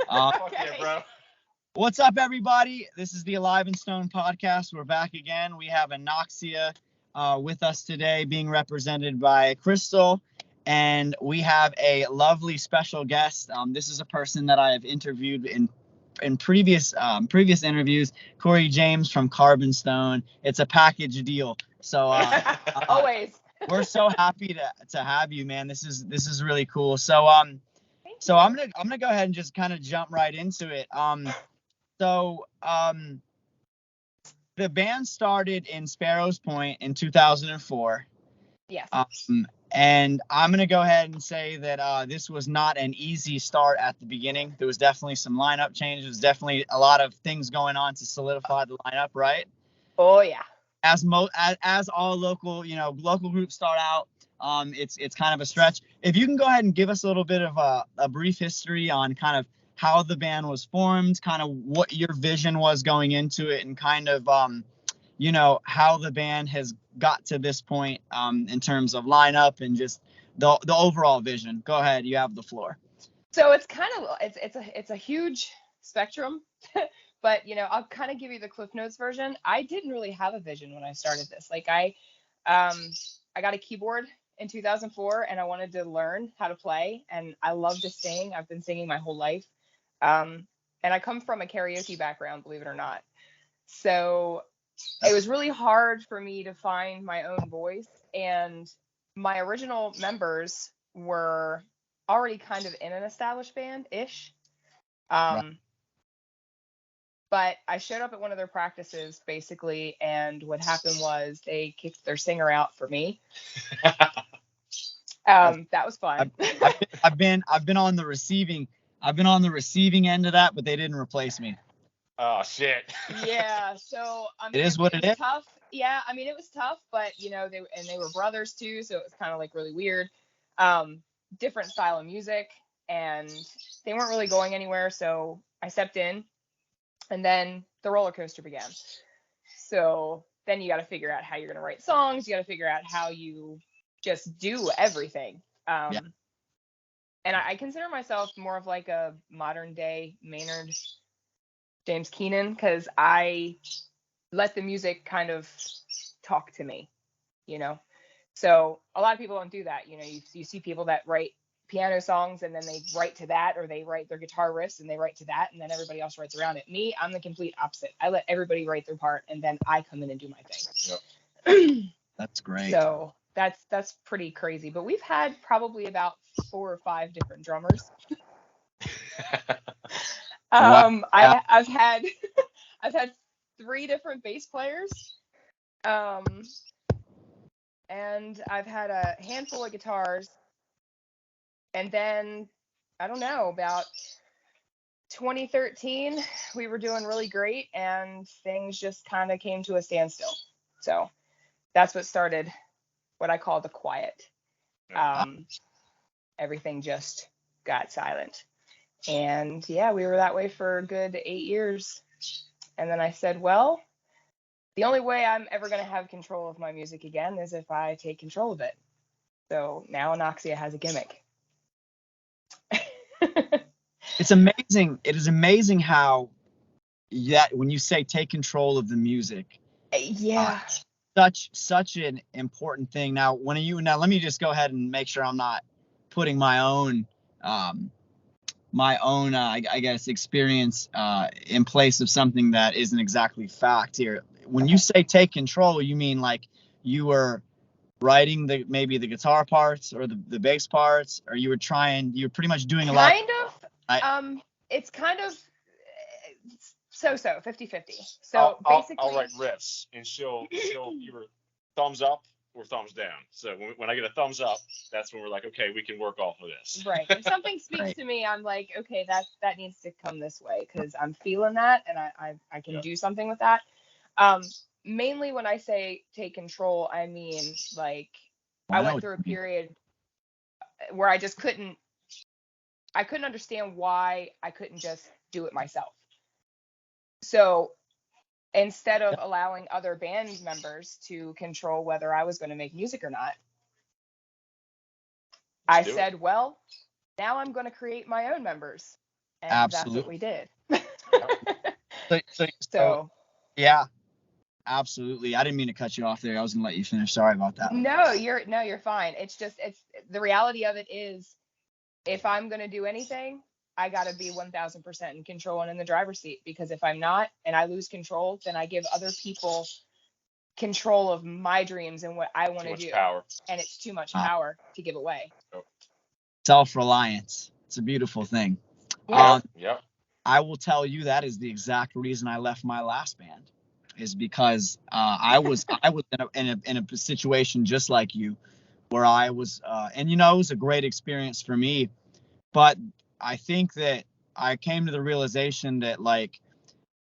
Fuck yeah, bro. What's up, everybody? This is the Alive and Stone podcast. We're back again. We have Anoxia with us today, being represented by Chrystal, and we have a lovely special guest. This is a person that I have interviewed in previous interviews, Chrystal James from Carbonstone. It's a package deal. So always. We're so happy to have you, man. This is really cool. So Thank so you. I'm gonna go ahead and just kind of jump right into it. So the band started in Sparrows Point in 2004. Yes. And I'm going to go ahead and say that this was not an easy start at the beginning. There was definitely some lineup changes, definitely a lot of things going on to solidify the lineup, right? Oh yeah. As all local groups start out, it's kind of a stretch. If you can go ahead and give us a little bit of a brief history on kind of how the band was formed, kind of what your vision was going into it, and kind of how the band has got to this point in terms of lineup and just the overall vision. Go ahead, you have the floor. So it's kind of it's a huge spectrum, but I'll kind of give you the Cliff Notes version. I didn't really have a vision when I started this. Like I got a keyboard in 2004 and I wanted to learn how to play, and I love to sing. I've been singing my whole life. And I come from a karaoke background, believe it or not. So it was really hard for me to find my own voice, and my original members were already kind of in an established band-ish. Right. But I showed up at one of their practices basically, and what happened was they kicked their singer out for me. That was fun. I've been on the receiving end of that, but they didn't replace me. Oh shit. Yeah, so I mean, it is what it is. Tough. Yeah, I mean, it was tough, but they were brothers too, so it was kind of like really weird. Different style of music, and they weren't really going anywhere, so I stepped in, and then the roller coaster began. So then you got to figure out how you're gonna write songs. You got to figure out how you just do everything. Yeah. And I consider myself more of like a modern day Maynard James Keenan, because I let the music kind of talk to me, So a lot of people don't do that. You see people that write piano songs and then they write to that, or they write their guitar riffs and they write to that, and then everybody else writes around it. Me, I'm the complete opposite. I let everybody write their part, and then I come in and do my thing. Yep. That's great. So that's pretty crazy. But we've had probably about 4 or 5 different drummers. Wow. I've had 3 different bass players, and I've had a handful of guitars, and then I don't know, about 2013 we were doing really great and things just kind of came to a standstill. So that's what started what I call the quiet. Everything just got silent. And yeah, we were that way for a good 8 years. And then I said, well, the only way I'm ever going to have control of my music again is if I take control of it. So now Anoxia has a gimmick. It's amazing. It is amazing how when you say take control of the music. Yeah. Such an important thing. Now, let me just go ahead and make sure I'm not putting my own I guess experience in place of something that isn't exactly fact here. When you say take control, you mean like you were writing maybe the guitar parts or the bass parts, or you're pretty much doing a lot. It's kind of so 50-50. So basically I'll write riffs, and she'll either thumbs up or thumbs down. So when I get a thumbs up, that's when we're like, okay, we can work off of this. Right. If something speaks to me, I'm like, okay, that needs to come this way, because I'm feeling that, and I can do something with that. Mainly when I say take control, I mean like I went through a period where I just couldn't understand why I couldn't just do it myself. So instead of allowing other band members to control whether I was going to make music or not, I said, well, now I'm going to create my own members. And Absolutely. that's what we did. So yeah, absolutely. I didn't mean to cut you off there. I was gonna let you finish. Sorry about that. No, you're fine. It's the reality of it is, if I'm gonna do anything, I gotta be 1000% in control and in the driver's seat, because if I'm not and I lose control, then I give other people control of my dreams and what I want to do. Power. And it's too much power to give away. Self-reliance. It's a beautiful thing. Yeah. Yep. I will tell you that is the exact reason I left my last band, is because I was in a situation just like you, where I was and it was a great experience for me, but I think that I came to the realization that, like,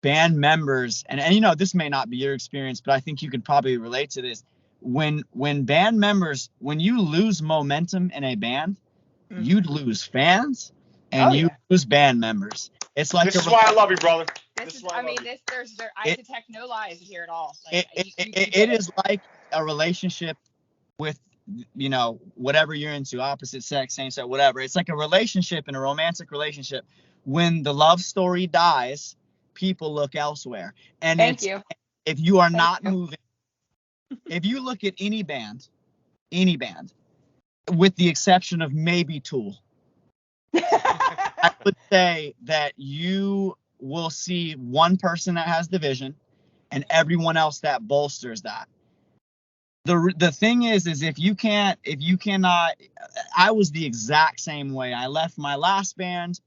band members, and this may not be your experience, but I think you could probably relate to this. When band members, when you lose momentum in a band, you'd lose fans and you lose band members. It's like, this is why I love you, brother. I detect no lies here at all. Like, it is like a relationship with, whatever you're into, opposite sex, same sex, whatever. It's like a relationship, in a romantic relationship. When the love story dies, people look elsewhere. And if you are not moving, if you look at any band, with the exception of maybe Tool, I would say that you will see one person that has the vision and everyone else that bolsters that. The thing is if you cannot, I was the exact same way. I left my last band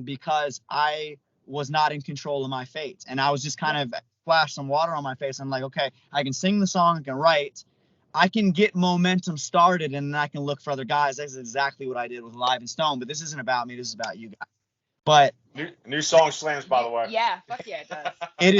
because I was not in control of my fate, and I was just kind of splashed some water on my face. I'm like, okay, I can sing the song, I can write, I can get momentum started, and then I can look for other guys. That's exactly what I did with Live and Stone. But this isn't about me, this is about you guys. But new song slams, by the way. Yeah, fuck yeah, it does. It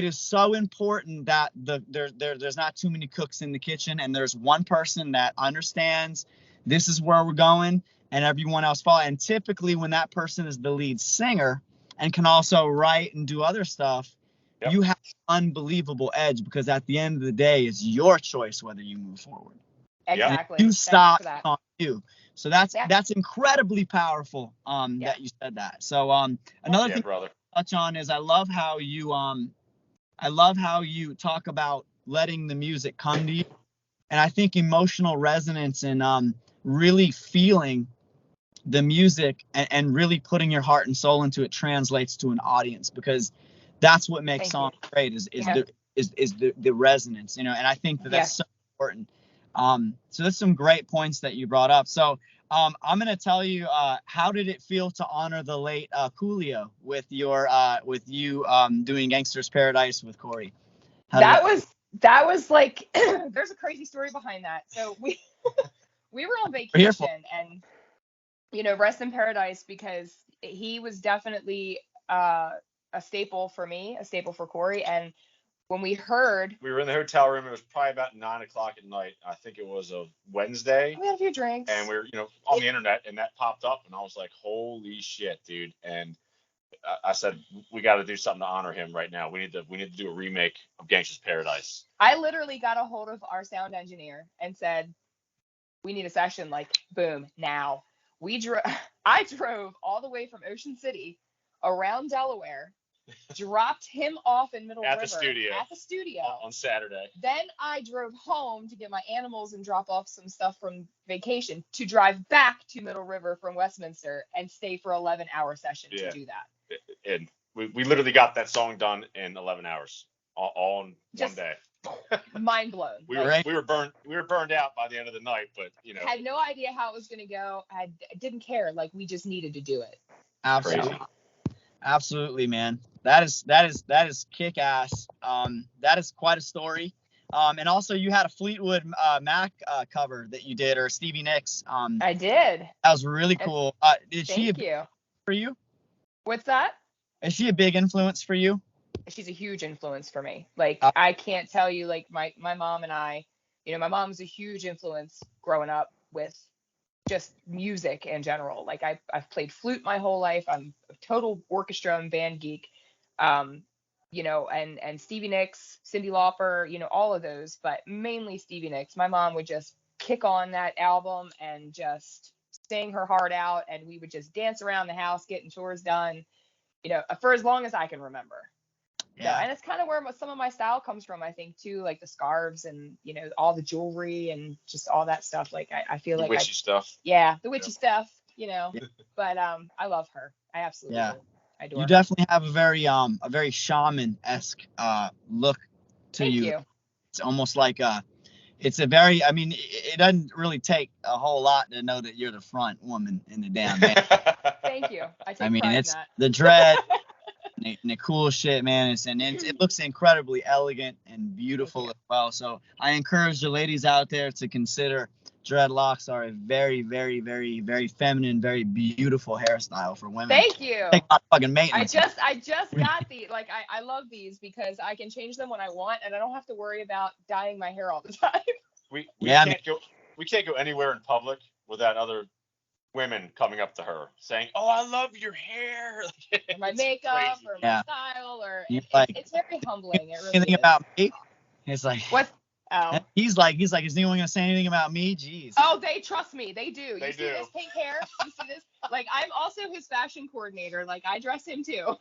is so important that there's not too many cooks in the kitchen, and there's one person that understands this is where we're going, and everyone else follow. And typically, when that person is the lead singer and can also write and do other stuff, you have an unbelievable edge, because at the end of the day, it's your choice whether you move forward. Exactly. You stop on you. So that's incredibly powerful that you said that. So another thing to touch on is I love how you talk about letting the music come to you. And I think emotional resonance and really feeling the music and really putting your heart and soul into it translates to an audience, because that's what makes songs great is the resonance, and I think that's so important. So there's some great points that you brought up. So I'm going to tell you, how did it feel to honor the late Coolio with you doing Gangster's Paradise with Corey? That was like, there's a crazy story behind that. So we were on vacation, and rest in paradise, because he was definitely a staple for me, a staple for Corey. And when we heard, we were in the hotel room, it was probably about 9:00 at night. I think it was a Wednesday. We had a few drinks, and we were, on the internet, and that popped up, and I was like, holy shit, dude. And I said, we got to do something to honor him right now. We need to do a remake of Gangsta's Paradise. I literally got a hold of our sound engineer and said, we need a session, like, boom, now. I drove all the way from Ocean City around Delaware, dropped him off in Middle River at the studio on Saturday. Then I drove home to get my animals and drop off some stuff from vacation, to drive back to Middle River from Westminster and stay for 11-hour session to do that. And we literally got that song done in 11 hours, all in one day. Mind blown. We were burned out by the end of the night, but had no idea how it was going to go. I didn't care. Like, we just needed to do it. Absolutely, man. That is kick ass. That is quite a story. And also, you had a Fleetwood Mac cover that you did, or Stevie Nicks. I did. That was really cool. Thank you. For you? What's that? Is she a big influence for you? She's a huge influence for me. Like, I can't tell you, like, my mom and I, my mom's a huge influence growing up with just music in general. Like, I've played flute my whole life. I'm a total orchestra and band geek. And Stevie Nicks, Cyndi Lauper, all of those, but mainly Stevie Nicks. My mom would just kick on that album and just sing her heart out, and we would just dance around the house getting chores done, for as long as I can remember. Yeah. So, and it's kind of where some of my style comes from, I think, too, like the scarves and, all the jewelry and just all that stuff. Like, I feel The like witchy stuff. yeah, the witchy Yeah. stuff, but I love her. I absolutely do. I adore You her. definitely have a very shaman-esque look to Thank you. you. It's almost like it's a very, I mean, it doesn't really take a whole lot to know that you're the front woman in the damn band. Thank you. I take I mean, pride in it's that. the dread and the cool shit, man. It looks incredibly elegant and beautiful as well. So I encourage the ladies out there to consider dreadlocks are a very, very, very, very feminine, very beautiful hairstyle for women. Thank you. Take my fucking maintenance. I just got these. Like, I love these because I can change them when I want, and I don't have to worry about dyeing my hair all the time. We Yeah, can't go anywhere in public without other women coming up to her saying, "Oh, I love your hair." Or my makeup, or my style, or it's very humbling. It really anything is. about me? It's like What? Oh. He's like, is anyone gonna say anything about me? Jeez. Oh, they trust me. They do. They you see do. this pink hair? You see this? Like, I'm also his fashion coordinator. Like, I dress him too.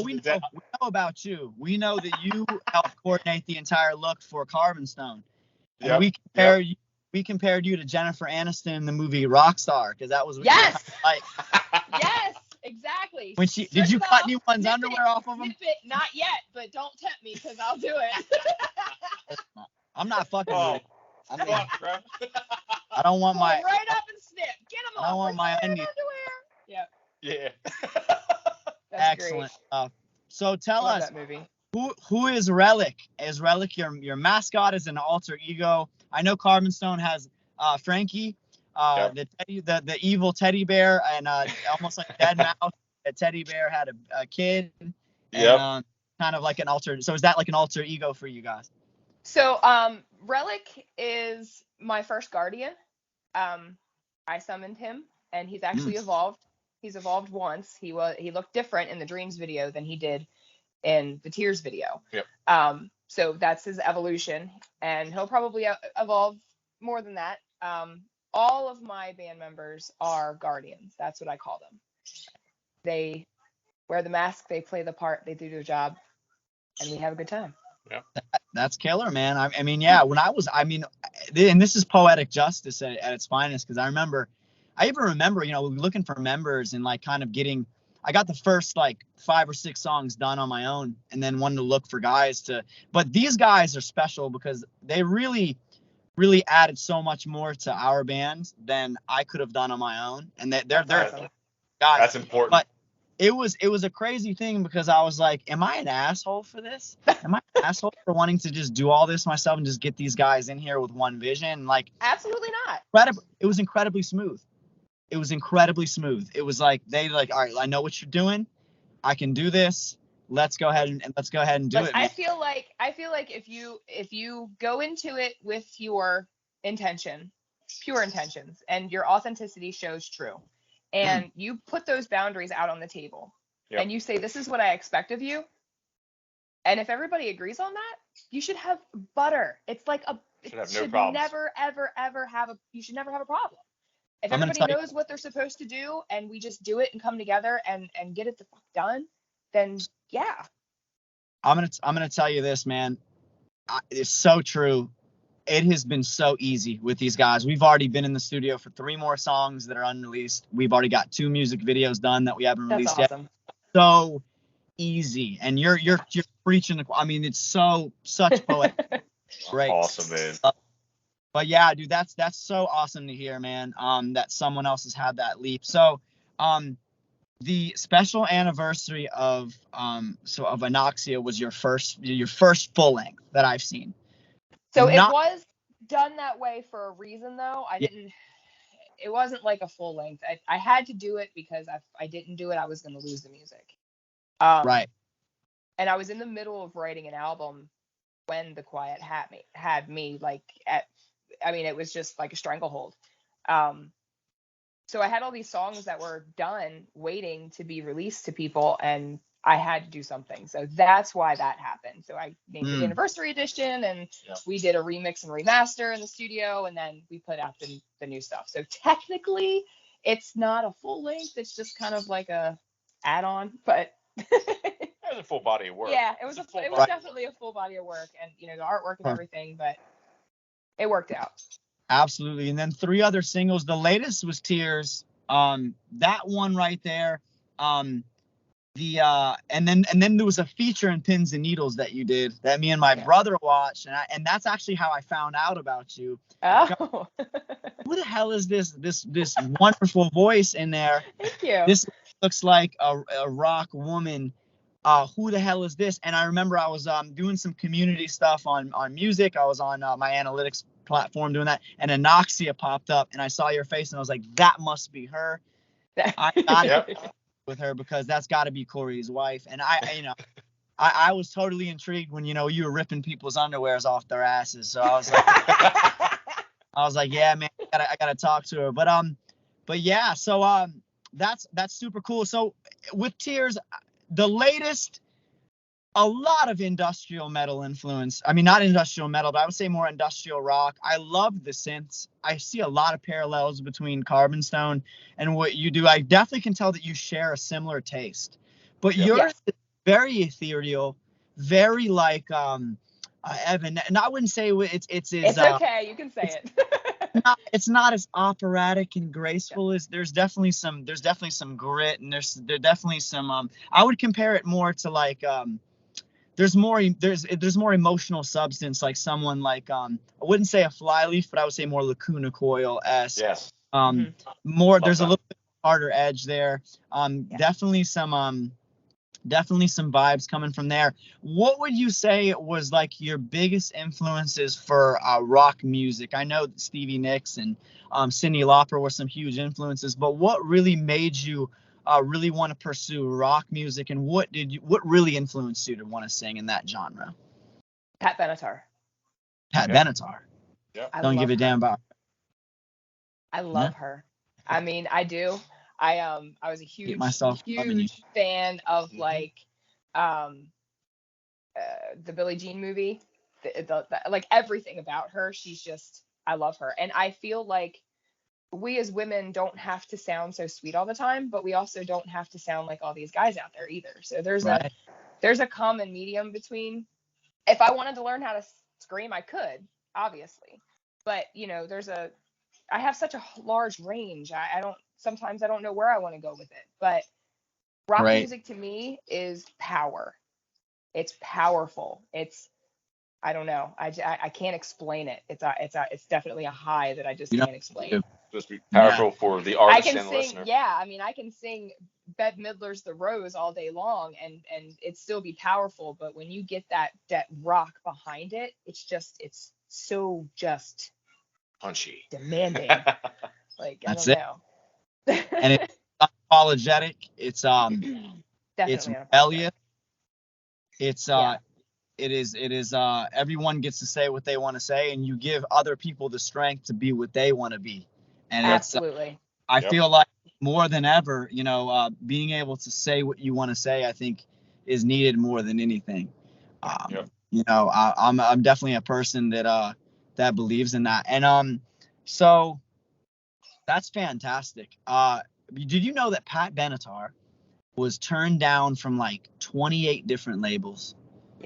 We know about you. We know that you helped coordinate the entire look for Carbonstone. And we compared you to Jennifer Aniston in the movie Rockstar, because that was what Yes. you were like. Yes, exactly. When did you cut anyone's underwear off of them? Not yet, but don't tempt me because I'll do it. I'm not fucking with it. Fuck, bro. I don't want my right up and snip. Get them off. I don't want my underwear. Yeah. Yeah. That's excellent. Great. So tell us, that movie. Who is Relic? Is Relic your mascot? Is an alter ego? I know Carbonstone has Frankie, the evil teddy bear, and almost like Dead Mouse. A teddy bear had a kid, and kind of like an alter. So is that like an alter ego for you guys? So Relic is my first guardian. I summoned him, and he's actually evolved. He's evolved once. He looked different in the Dreams video than he did in the Tears video. Yep. So that's his evolution, and he'll probably evolve more than that. All of my band members are guardians. That's what I call them. They wear the mask, they play the part, they do their job, and we have a good time. Yeah. That's killer, man. I mean, and this is poetic justice at its finest, because I even remember, looking for members and like kind of I got the first like 5 or 6 songs done on my own, and then wanted to look for guys but these guys are special because they really, really added so much more to our band than I could have done on my own. And they're awesome. guys. That's important. But it was a crazy thing because I was like, am I an asshole for this? Am I an asshole for wanting to just do all this myself and just get these guys in here with one vision? Like, absolutely not. It was incredibly smooth. It was incredibly smooth. It was like all right, I know what you're doing. I can do this. Let's go ahead and do it. I feel like if you go into it with your pure intentions, and your authenticity shows true, and you put those boundaries out on the table, and you say, this is what I expect of you, and if everybody agrees on that, you should have butter. It's like you should never have a problem. If everybody knows what they're supposed to do, and we just do it and come together and get it the fuck done, then yeah. I'm gonna tell you this, man. It's so true. It has been so easy with these guys. We've already been in the studio for 3 more songs that are unreleased. We've already got 2 music videos done that we haven't released yet. So easy, and you're preaching. It's such poetic. Great. Awesome, man. But yeah, dude, that's so awesome to hear, man. That someone else has had that leap. So, the special anniversary of Anoxia was your first full length that I've seen. So it was done that way for a reason, though. It wasn't like a full length. I had to do it because if I didn't do it, I was going to lose the music. Right. And I was in the middle of writing an album when the quiet had me like it was just like a stranglehold. So I had all these songs that were done waiting to be released to people, and I had to do something. So that's why that happened. So I named it Anniversary Edition, and we did a remix and remaster in the studio, and then we put out the new stuff. So technically, it's not a full length. It's just kind of like a add-on, but It was a full body of work. Yeah, it was definitely a full body of work, and the artwork and everything, but it worked out. Absolutely. And then 3 other singles. The latest was Tears. That one right there. And then there was a feature in Pins and Needles that you did that me and my brother watched, and that's actually how I found out about you. Oh. Who the hell is this wonderful voice in there? Thank you. This looks like a rock woman. Who the hell is this? And I remember I was doing some community stuff on music. I was on my analytics platform doing that, and Anoxia popped up, and I saw your face, and I was like, that must be her. I got it with her because that's got to be Corey's wife. And I was totally intrigued when you were ripping people's underwears off their asses. So I was like, yeah, man, I gotta talk to her. But yeah, so that's super cool. So with Tears, the latest, a lot of industrial metal influence. I mean, not industrial metal, but I would say more industrial rock. I love the synths. I see a lot of parallels between Carbonstone and what you do. I definitely can tell that you share a similar taste. But yours is very ethereal, very like Evan. And I wouldn't say it's okay. You can say it. It's not as operatic and graceful as there's definitely some grit, and there's definitely some I would compare it more to like there's more emotional substance, like someone like I wouldn't say a Flyleaf, but I would say more Lacuna Coil-esque. Yes. More there's a little bit harder edge there. Definitely some vibes coming from there. What would you say was like your biggest influences for rock music? I know that Stevie Nicks and Cyndi Lauper were some huge influences, but what really made you really want to pursue rock music, and what really influenced you to want to sing in that genre? Pat Benatar. Benatar. Yeah. Don't give a damn about her. I love her. I mean, I do. I was a huge fan of like the Billie Jean movie, like everything about her. She's just, I love her, and I feel like we as women don't have to sound so sweet all the time, but we also don't have to sound like all these guys out there either. So there's a common medium between. If I wanted to learn how to scream, I could, obviously, but I have such a large range. Sometimes I don't know where I want to go with it, but rock music to me is power. It's powerful. I don't know. I can't explain it. It's definitely a high that I just can't explain. Supposed to be powerful for the artist and the listener. Yeah, I mean, I can sing Bette Midler's The Rose all day long and it still be powerful, but when you get that rock behind it, it's so just punchy, demanding. Like, that's I don't know. And it's unapologetic. It's it's rebellious. It's it is everyone gets to say what they want to say, and you give other people the strength to be what they want to be. And absolutely, I feel like more than ever, being able to say what you want to say, I think is needed more than anything. I'm definitely a person that believes in that. And so that's fantastic. Did you know that Pat Benatar was turned down from like 28 different labels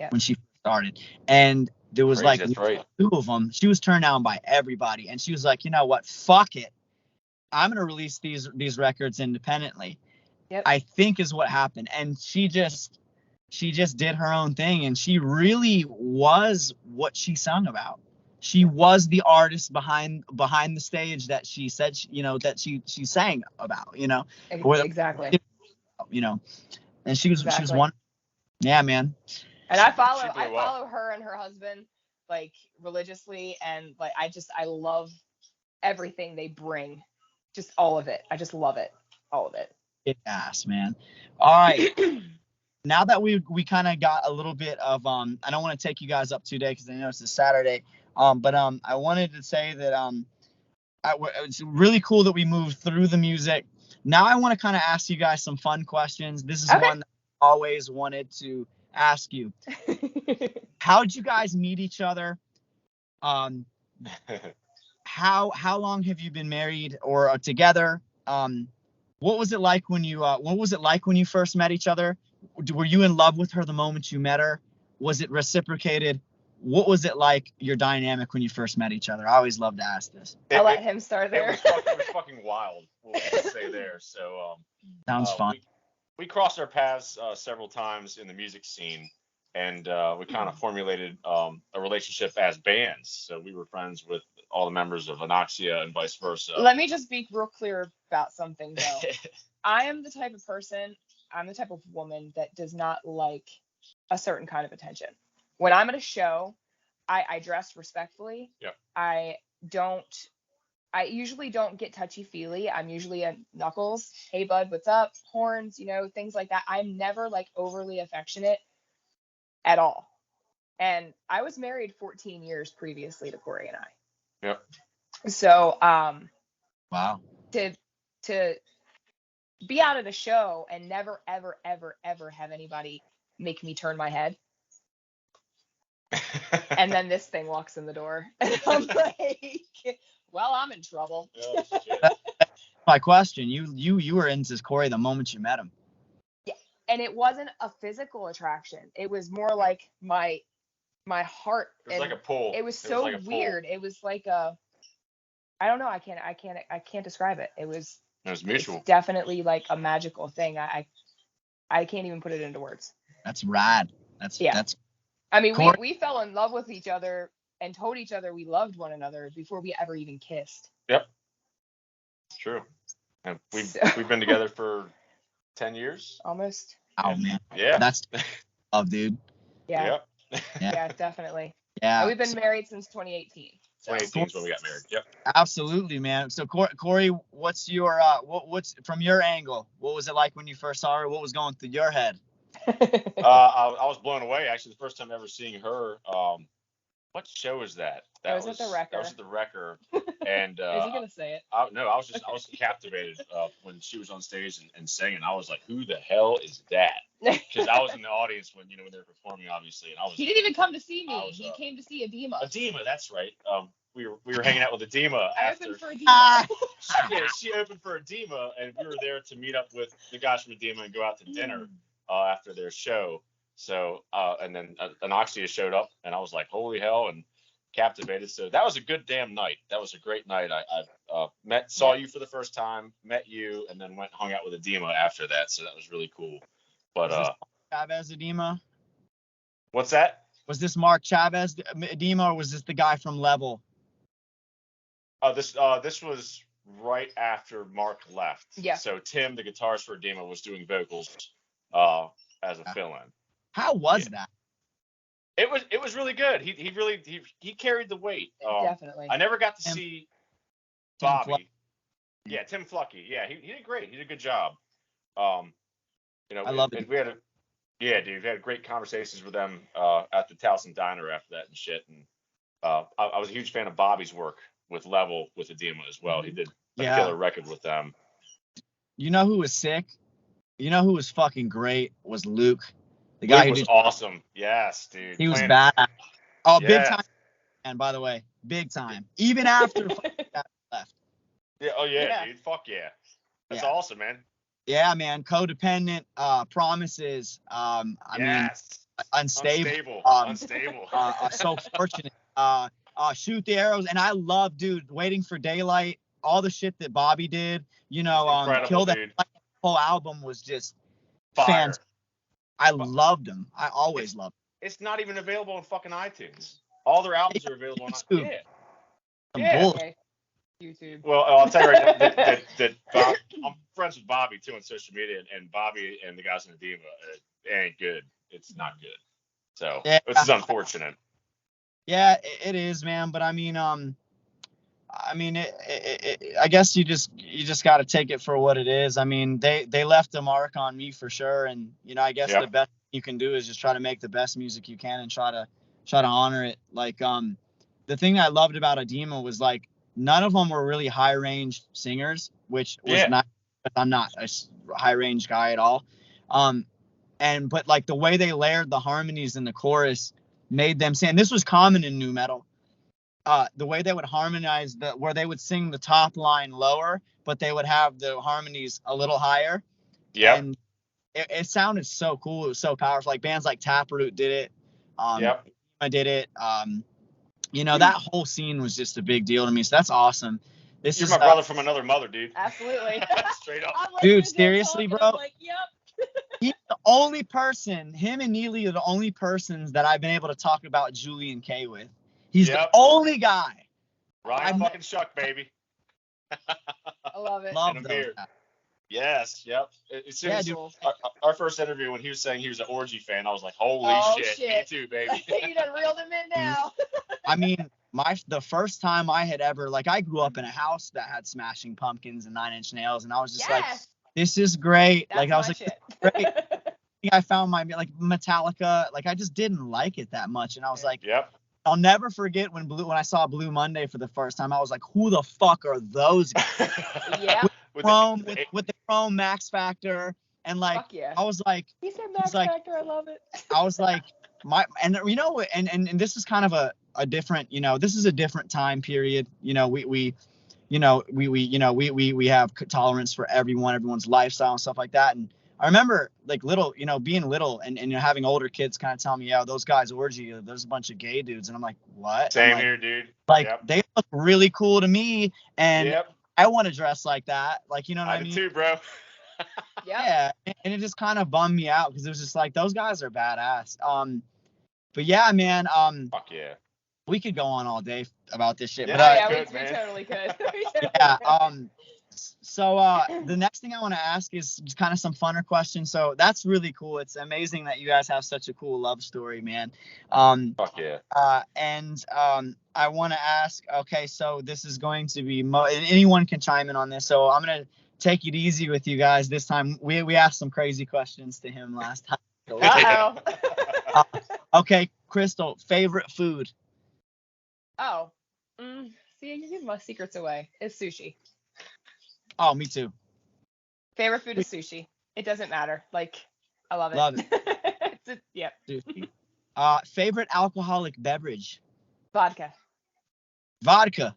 when she started? And there was two of them. She was turned down by everybody. And she was like, you know what? Fuck it. I'm going to release these records independently. Yep. I think is what happened. And she just did her own thing. And she really was what she sung about. She was the artist behind the stage that she said, that she sang about, Exactly. And she was one. Yeah, man. And I follow her and her husband like religiously, and like I love everything they bring, just all of it. I just love it, all of it. Yes, man. All right. Now that we kind of got a little bit of I don't want to take you guys up today because I know it's a Saturday. But I wanted to say that it's really cool that we moved through the music. Now I want to kind of ask you guys some fun questions. This is one that always wanted to ask you. How'd you guys meet each other? How long have you been married or together? What was it like when you first met each other? Were you in love with her the moment you met her? Was it reciprocated? What was it like, your dynamic when you first met each other? I always love to ask this. I'll let him start there. It was fucking wild. We'll say there. So Sounds fun. We crossed our paths several times in the music scene, and we kind of formulated a relationship as bands. So we were friends with all the members of Anoxia and vice versa. Let me just be real clear about something, though. I am the type of person, I'm the type of woman that does not like a certain kind of attention. When I'm at a show, I dress respectfully. Yeah. I usually don't get touchy-feely. I'm usually a knuckles, hey bud, what's up, horns, things like that. I'm never like overly affectionate at all. And I was married 14 years previously to Corey and I. Yep. So, wow. To be out at a show and never, ever, ever, ever have anybody make me turn my head. And then this thing walks in the door. And I'm like, well, I'm in trouble. Oh, shit. My question, you were into Corey the moment you met him. Yeah. And it wasn't a physical attraction. It was more like my heart. It was like a pull. It was so weird. It was like I don't know. I can't describe it. It was mutual. It's definitely like a magical thing. I can't even put it into words. That's rad. That's I mean, Corey, we fell in love with each other and told each other we loved one another before we ever even kissed. Yep. True. And we've been together for 10 years. Almost. Oh man. Yeah. That's love, dude. Yeah. Yep. Yeah, definitely. Yeah. And we've been married since 2018. 2018 is when we got married. Yep. Absolutely, man. So Corey, what's your what's from your angle? What was it like when you first saw her? What was going through your head? I was blown away. Actually, the first time ever seeing her. What show was that? That was at the Wrecker. That was at the Wrecker. And Is he gonna say it? No, I was captivated when she was on stage and singing. I was like, who the hell is that? Because I was in the audience when they were performing, obviously, and I was. He didn't even come to see me. He came to see Adema. Adema, that's right. We were hanging out with Adema after. I opened for Adema. She opened for Adema, and we were there to meet up with the guys from Adema and go out to dinner after their show. So and then Anoxia showed up, and I was like, holy hell, and captivated. So that was a good damn night. That was a great night. I saw you for the first time, met you, and then went hung out with Adema after that. So that was really cool. But Chavez Adema? What's that? Was this Mark Chavez Adema, or was this the guy from Level? This was right after Mark left. Yeah. So Tim, the guitarist for Adema, was doing vocals as a fill-in. How was that? It was really good. He carried the weight. Definitely. I never got to see Bobby. Yeah, Tim Flucky. Yeah, he did great. He did a good job. I love it. We had we had great conversations with them at the Towson Diner after that and shit. And I was a huge fan of Bobby's work with Level with Adema as well. He did a killer record with them. You know who was sick? You know who was fucking great? Was Luke. The guy Luke was awesome. Yes, dude. He was bad. Oh, big time. And by the way, big time. Even after left. Yeah. Oh yeah, dude. Fuck yeah. That's awesome, man. Yeah, man. Codependent. Promises. I mean, unstable. Unstable. So fortunate. Shoot the arrows. And I love, dude, Waiting for Daylight. All the shit that Bobby did. Kill that. Whole album was just fantastic. I loved them. I always loved them. It's not even available on fucking iTunes. All their albums are available on iTunes. Okay. YouTube. Well, I'll tell you right now that I'm friends with Bobby too on social media, and Bobby and the guys in Adema, it ain't good. It's not good. So this is unfortunate. Yeah, it is, man. But I mean, I guess you just got to take it for what it is. I mean, they left a mark on me for sure, and I guess the best you can do is just try to make the best music you can and try to honor it. Like the thing I loved about Adema was like none of them were really high range singers, which was not. I'm not a high range guy at all. but like the way they layered the harmonies in the chorus made them sing. And this was common in nu metal. The way they would harmonize where they would sing the top line lower, but they would have the harmonies a little higher. Yep. And it sounded so cool. It was so powerful. Like bands like Taproot did it. Yep. I did it. That whole scene was just a big deal to me. So that's awesome. This You're is my brother from another mother, dude. Absolutely. Straight up. Dude, seriously, bro. I'm like, yep. He's the only person, him and Neely are the only persons that I've been able to talk about Julian K with. He's the only guy. Ryan fucking Shuck, baby. I love it. Love And those Amir. guys. Yes, yep. As soon as dude. our first interview, when he was saying he was an Orgy fan, I was like, holy shit. Me too, baby. You done reeled him in now. I mean, the first time I had ever, like, I grew up in a house that had Smashing Pumpkins and Nine Inch Nails, and I was just like, this is great. That's like, I was my like, shit. great. I found my, like, Metallica, like, I just didn't like it that much, and I was like, yep. I'll never forget when I saw Blue Monday for the first time. I was like, who the fuck are those guys? Yeah. with the Chrome Max Factor, and like, Fuck yeah. I was like, He said Max Factor, I love it. I was like, and this is kind of a different, this is a different time period. We have tolerance for everyone's lifestyle and stuff like that. And I remember like being little and having older kids kind of tell me, yeah, those guys orgy, there's a bunch of gay dudes. And I'm like, what? Same here, dude. Like, they look really cool to me. And I want to dress like that. Like, you know what I mean? I do too, bro. Yeah. And it just kind of bummed me out because it was just like, those guys are badass. But yeah, man, fuck yeah. We could go on all day about this shit. Yeah, but, we totally could. Yeah. So the next thing I want to ask is just kind of some funner questions. So that's really cool. It's amazing that you guys have such a cool love story, man. Fuck yeah. And I want to ask, okay, so this is going to be and anyone can chime in on this. So I'm gonna take it easy with you guys this time. We asked some crazy questions to him last time. Uh-oh. Okay, Chrystal, favorite food? Oh, see, you're giving my secrets away. It's sushi. Oh, me too. Favorite food is sushi. It doesn't matter. Like, I love it. Love it. Yep. Sushi. Favorite alcoholic beverage? Vodka. Vodka.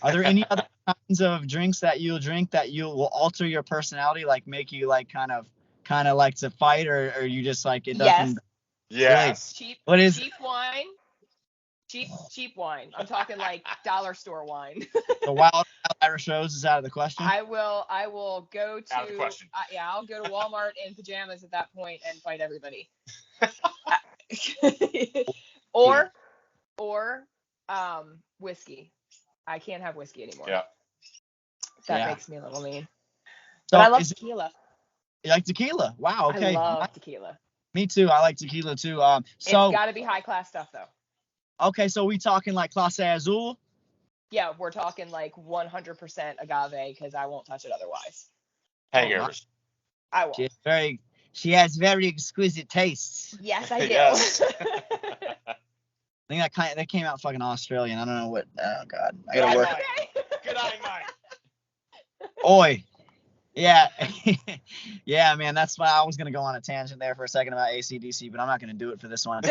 Are there any other kinds of drinks that you'll drink that will alter your personality, like make you like kind of like to fight, or you just like it doesn't? Yes. Really? Cheap wine. Cheap wine. I'm talking like dollar store wine. The Wild Irish Rose is out of the question. I will go to. Out of the question. I'll go to Walmart in pajamas at that point and fight everybody. or whiskey. I can't have whiskey anymore. Yeah. That makes me a little mean. So but I love tequila. You like tequila? Wow. Okay. I love tequila. Me too. I like tequila too. So it's got to be high class stuff though. Okay, so we talking like Clase Azul? Yeah, we're talking like 100% agave because I won't touch it otherwise. Hangovers. I won't. She has very exquisite tastes. Yes, I do. Yes. I think that came out fucking Australian. I don't know what. Oh God, I gotta work. Good eye, Mike. Oi. Yeah, yeah, man. That's why I was gonna go on a tangent there for a second about AC/DC, but I'm not gonna do it for this one.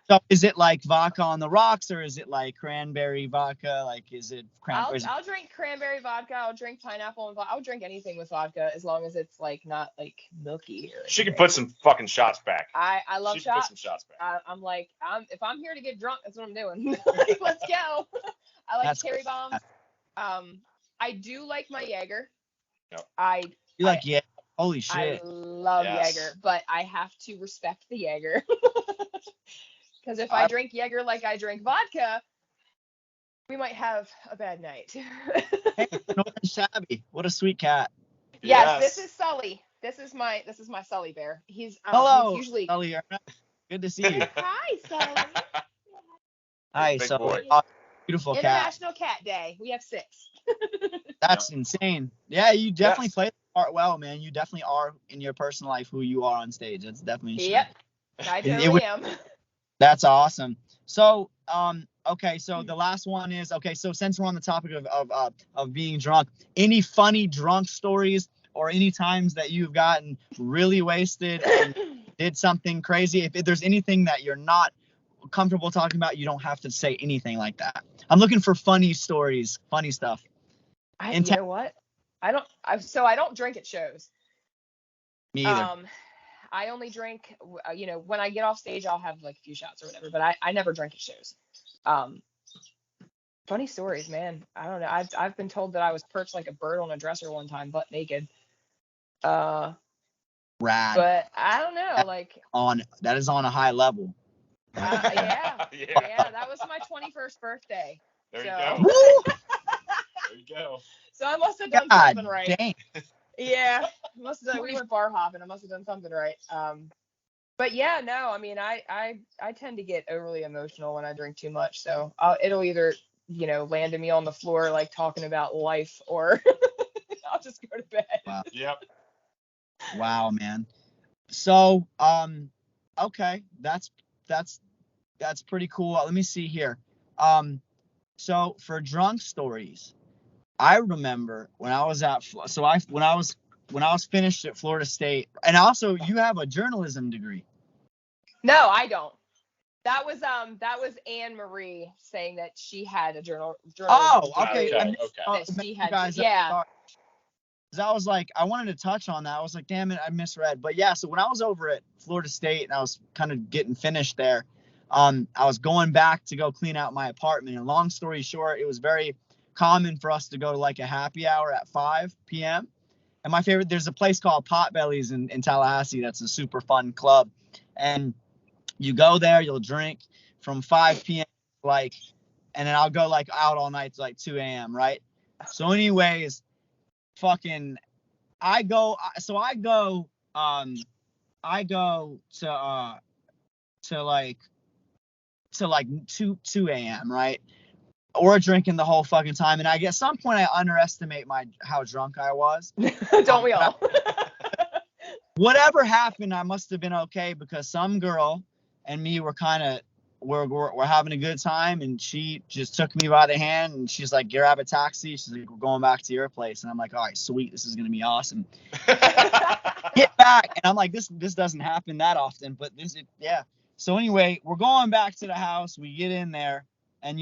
So is it like vodka on the rocks, or is it like cranberry vodka? Like, is it cranberry? I'll drink cranberry vodka. I'll drink pineapple and vodka. I'll drink anything with vodka as long as it's like not like milky. She can put some fucking shots back. I love she shots. Put some shots back. I'm like, if I'm here to get drunk, that's what I'm doing. Like, let's go. I like cherry bombs. I do like my Jaeger. Yep. You like Jaeger? Holy shit. I love Jaeger, but I have to respect the Jaeger. Because if I drink Jaeger like I drink vodka, we might have a bad night. Hey, Northern Shabby, what a sweet cat. Yes, this is Sully. This is my Sully bear. Hello, he's usually Sully. Good to see you. Hi, Sully. Hi, Sully. Beautiful cat. International Cat Day. We have 6. That's insane. Yeah, you definitely play the part well, man. You definitely are in your personal life who you are on stage. That's definitely Yep. I totally am. That's awesome. So, okay, so the last one is, okay, so since we're on the topic of being drunk, any funny drunk stories or any times that you've gotten really wasted and did something crazy. If there's anything that you're not comfortable talking about, you don't have to say anything like that. I'm looking for funny stories, funny stuff. You know what? I don't drink at shows. Me either. I only drink, when I get off stage, I'll have like a few shots or whatever, but I never drink at shows. Funny stories, man. I don't know. I've been told that I was perched like a bird on a dresser one time, butt naked. Rad. But I don't know, that is on a high level. Yeah, that was my 21st birthday. There you So. go. There you go. So I must have done something right. Dang. Yeah, we went bar hopping. I must have done something right. But yeah, no, I mean, I tend to get overly emotional when I drink too much. So it'll either, land me on the floor like talking about life, or I'll just go to bed. Wow. Yep. Wow, man. So, okay, that's pretty cool. Let me see here. So for drunk stories, I remember when I was when I was finished at Florida State, and also you have a journalism degree. No, I don't. That was Anne Marie saying that she had a journalism okay. degree. That she had, yeah. Because I was like, I wanted to touch on that. I was like, damn it, I misread. But yeah, so when I was over at Florida State and I was kind of getting finished there, I was going back to go clean out my apartment. And long story short, it was very common for us to go to like a happy hour at 5 p.m. And my favorite, there's a place called Potbelly's in Tallahassee. That's a super fun club. And you go there, you'll drink from 5 p.m. and then I'll go like out all night to like 2 a.m. Right. So anyways, I go to like 2 a.m. right? Or drinking the whole fucking time. And at some point I underestimate how drunk I was. Don't we all? Whatever happened, I must have been okay, because some girl and me were kind of we're having a good time, and she just took me by the hand and she's like, grab a taxi. She's like, we're going back to your place. And I'm like, all right, sweet, this is gonna be awesome. Get back, and I'm like, this doesn't happen that often, but yeah. So anyway, we're going back to the house. We get in there, and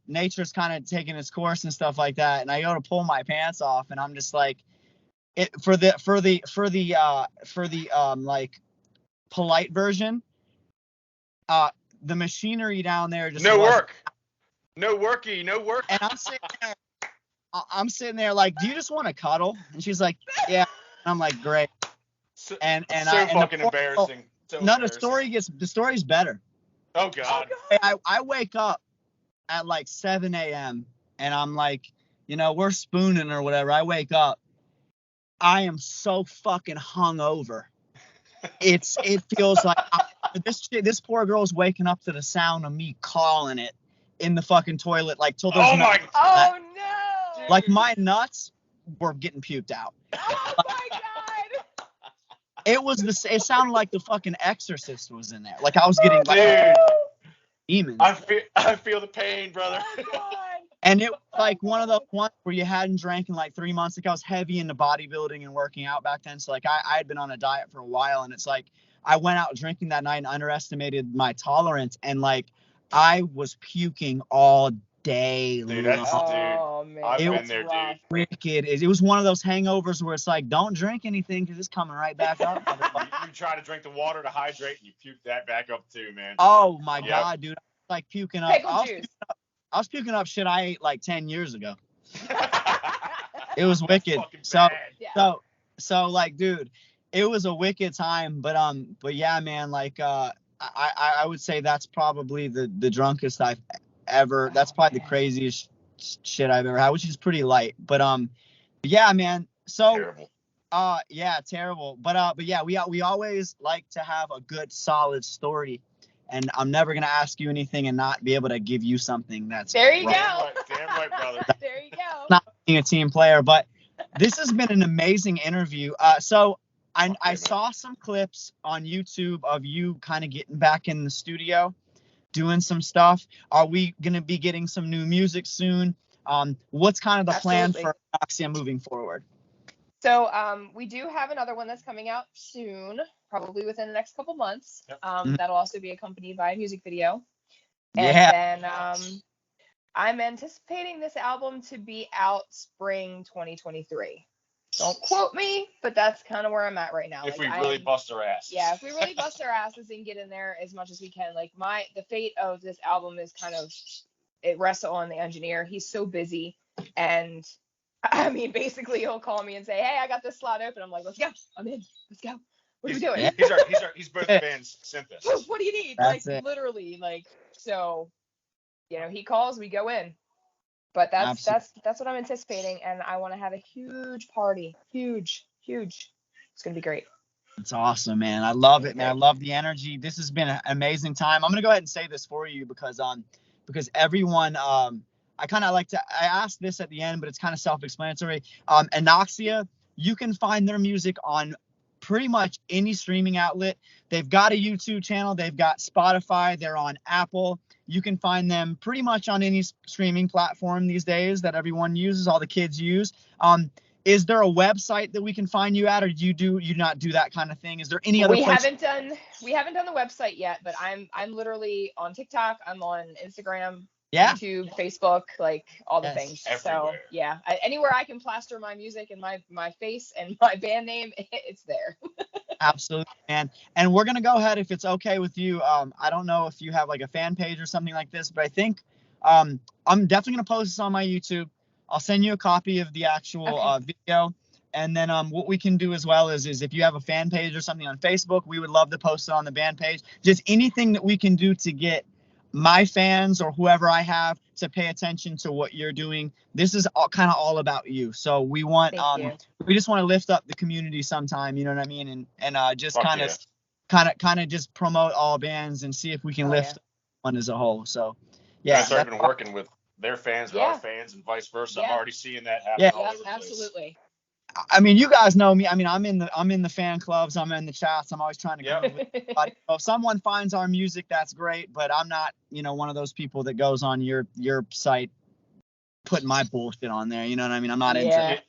nature's kind of taking its course and stuff like that. And I go to pull my pants off, and I'm just like, for the like polite version, the machinery down there just no wasn't. work. No worky. And I'm sitting there like, do you just want to cuddle? And she's like, yeah. And I'm like, great. And fucking embarrassing. The story's better. Oh God. I wake up at like 7 a.m. and I'm like, we're spooning or whatever. I wake up. I am so fucking hungover. It feels like this poor girl's waking up to the sound of me calling it in the fucking toilet, like till there's no. Like my nuts were getting puked out. Oh my God. It sounded like the fucking Exorcist was in there. Like I was getting demons. I feel the pain, brother. Oh God. And it was like one of those ones where you hadn't drank in like 3 months. Like I was heavy into bodybuilding and working out back then. So like I had been on a diet for a while, and it's like I went out drinking that night and underestimated my tolerance, and like I was puking all day. Dude, oh man, I've been there, dude. Wicked. It was one of those hangovers where it's like, don't drink anything because it's coming right back up. You try to drink the water to hydrate, and you puke that back up too, man. Oh my God, dude! I was like puking up. Pickle juice. I was puking up shit I ate like 10 years ago. It was wicked. So like, dude, it was a wicked time. But yeah, man, like, I would say that's probably the drunkest I've ever. That's probably the craziest shit I've ever had, which is pretty light. But yeah, man. So terrible. Yeah, terrible. But yeah, we always like to have a good solid story. And I'm never going to ask you anything and not be able to give you something that's there you wrong. go. Damn right, brother. There you go. Not being a team player, but this has been an amazing interview. So I saw some clips on YouTube of you kind of getting back in the studio, doing some stuff. Are we going to be getting some new music soon? What's kind of the plan for Anoxia moving forward? So we do have another one that's coming out soon, probably within the next couple months. Yep. That'll also be accompanied by a music video. Yeah. And then I'm anticipating this album to be out spring 2023. Don't quote me, but that's kind of where I'm at right now. If like, we really bust our asses. Yeah, if we really bust our asses and get in there as much as we can. Like the fate of this album is kind of, it rests on the engineer. He's so busy, and I mean, basically he'll call me and say, "Hey, I got this slot open." I'm like, "Let's go. I'm in. Let's go. What are we doing?" He's both the band's synthesist. What do you need? That's like it. literally, like, so, he calls, we go in. But that's what I'm anticipating, and I want to have a huge party. Huge. It's gonna be great. It's awesome, man. I love it, man. I love the energy. This has been an amazing time. I'm gonna go ahead and say this for you because everyone I kind of I asked this at the end, but it's kind of self-explanatory. Anoxia, you can find their music on pretty much any streaming outlet. They've got a YouTube channel, they've got Spotify, they're on Apple. You can find them pretty much on any streaming platform these days that everyone uses, all the kids use. Is there a website that we can find you at, or do you not do that kind of thing? Is there any other place? We haven't done the website yet, but I'm literally on TikTok, I'm on Instagram, Yeah. YouTube, Facebook, like all the Yes. things. Everywhere. So yeah, anywhere I can plaster my music and my face and my band name, it's there. Absolutely, man. And we're gonna go ahead, if it's okay with you. I don't know if you have like a fan page or something like this, but I think I'm definitely gonna post this on my YouTube. I'll send you a copy of the actual video, and then what we can do as well is if you have a fan page or something on Facebook, we would love to post it on the band page. Just anything that we can do to get my fans or whoever I have to pay attention to what you're doing. This is kind of all about you. So we want we just want to lift up the community sometime, you know what I mean? And just kind of just promote all bands and see if we can lift one as a whole. So yeah. I've already been working with their fans with our fans and vice versa. I'm already seeing that happen all over the place. Absolutely. I mean, you guys know me. I mean, I'm in the fan clubs. I'm in the chats. I'm always trying to go with everybody. So if someone finds our music, that's great. But I'm not, one of those people that goes on your site putting my bullshit on there. You know what I mean? I'm not into it.